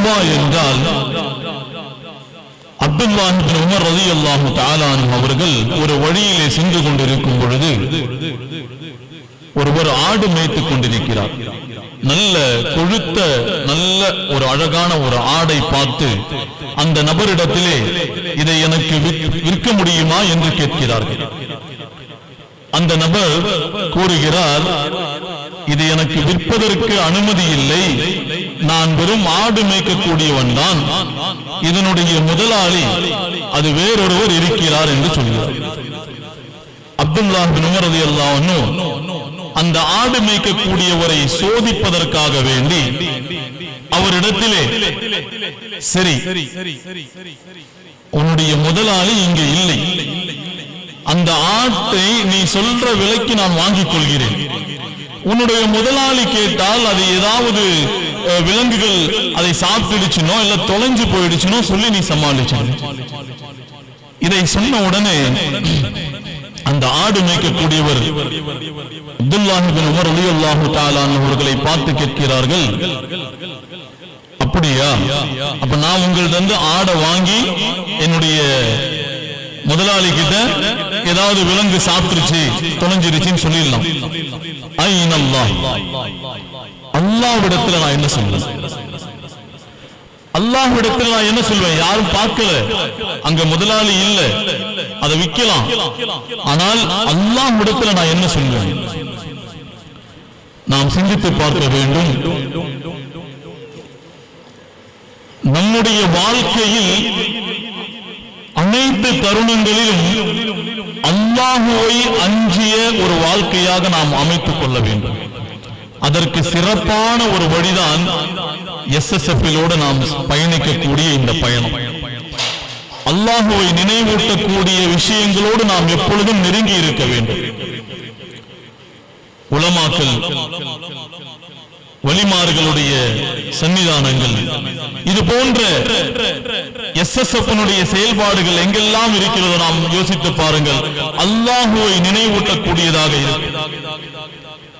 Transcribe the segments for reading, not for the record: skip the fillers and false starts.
தக்வா என்றால் அப்துல்லாஹ் இப்னு உமர் ரலியல்லாஹு தஆலா அன்ஹு அவர்கள் ஒரு வழியிலே சென்று கொண்டிருக்கும் பொழுது ஒருவர் ஆடு மேய்த்துக் கொண்டிருக்கிறார். நல்ல கொழுத்த நல்ல ஒரு அழகான ஒரு ஆடை பார்த்து அந்த நபரிடத்திலே இதை எனக்கு விற்க முடியுமா என்று கேட்கிறார்கள். அந்த நபர் கூறுகிறார், இது எனக்கு விற்பதற்கு அனுமதி இல்லை, நான் வெறும் ஆடு மேய்க்கக்கூடியவன் தான், இதனுடைய முதலாளி அது வேறொருவர் இருக்கிறார் என்று சொல்கிறார். அப்துல்லாஹ் இப்னு உமர் ரலியல்லாஹு அன்ஹு அந்த ஆடு மேய்க்கக்கூடியவரை சோதிப்பதற்காக வேண்டி அவரிடத்திலே, சரி உன்னுடைய முதலாளி இங்கே இல்லை, அந்த ஆட்டை நீ சொல்ற விலைக்கு நான் வாங்கிக் கொள்கிறேன், உன்னுடைய முதலாளி கேட்டால் அது ஏதாவது விலங்குகள் அதை சாப்பிட்டுடுச்சுனோ இல்ல தொலைஞ்சு போயிடுச்சுனோ சொல்லி நீ சமாளிச்சு. இதை சொன்ன உடனே அந்த ஆடு மேய்க்கக்கூடியவர் அப்துல்லாஹ் இப்னு உமர் ரலியல்லாஹு தஆலா அவர்களை பார்த்து கேட்கிறார்கள், அப்படியா, அப்ப நான் உங்களிடம் ஆடை வாங்கி என்னுடைய முதலாளி கிட்ட ஏதாவது விலங்கு சாப்பிட்டுருச்சு தொலைஞ்சிருச்சுன்னு சொல்லிடலாம். அல்லாஹ்விடத்துல நான் என்ன சொல்றேன், அல்லாஹ்விடத்தில் நான் என்ன சொல்வேன், யாரும் பார்க்கல, அங்க முதலாளி இல்ல, அதை விற்கலாம், ஆனால் அல்லாஹ்விடத்தில் நான் என்ன சொல்வேன்? நாம் சிந்தித்து பார்க்க வேண்டும். நம்முடைய வாழ்க்கையில் அனைத்து தருணங்களிலும் அல்லாஹுவை அஞ்சிய ஒரு வாழ்க்கையாக நாம் அமைத்துக் கொள்ள வேண்டும். அதற்கு சிறப்பான ஒரு வழிதான் SSF-ஓடு நாம் பயணிக்கக்கூடிய இந்த பயணம். அல்லாஹுவை நினைவூட்டக்கூடிய விஷயங்களோடு நாம் எப்பொழுதும் நெருங்கி இருக்க வேண்டும். உலமாக்கள், வலிமார்களுடைய சன்னிதானங்கள், இது போன்ற SSF-னுடைய செயல்பாடுகள் எங்கெல்லாம் இருக்கிறதோ நாம் யோசித்து பாருங்கள், அல்லாஹுவை நினைவூட்டக்கூடியதாக இருக்கு.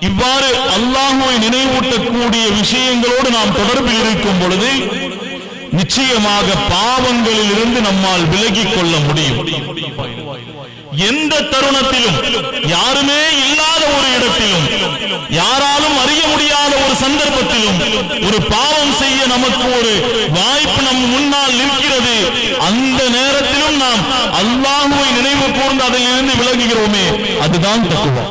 இவ்வாறு அல்லாஹுவை நினைவூட்டக்கூடிய விஷயங்களோடு நாம் தொடர்பில் இருக்கும் பொழுது நிச்சயமாக பாவங்களில் இருந்து நம்மால் விலகிக் கொள்ள முடியும். எந்த தருணத்திலும், யாருமே இல்லாத ஒரு இடத்திலும், யாராலும் அறிய முடியாத ஒரு சந்தர்ப்பத்திலும் ஒரு பாவம் செய்ய நமக்கு ஒரு வாய்ப்பு நம் முன்னால் நிற்கிறது. அந்த நேரத்திலும் நாம் அல்லாஹுவை நினைவு கூர்ந்து அதில் இருந்து விலகுகிறோமே, அதுதான் தக்வா.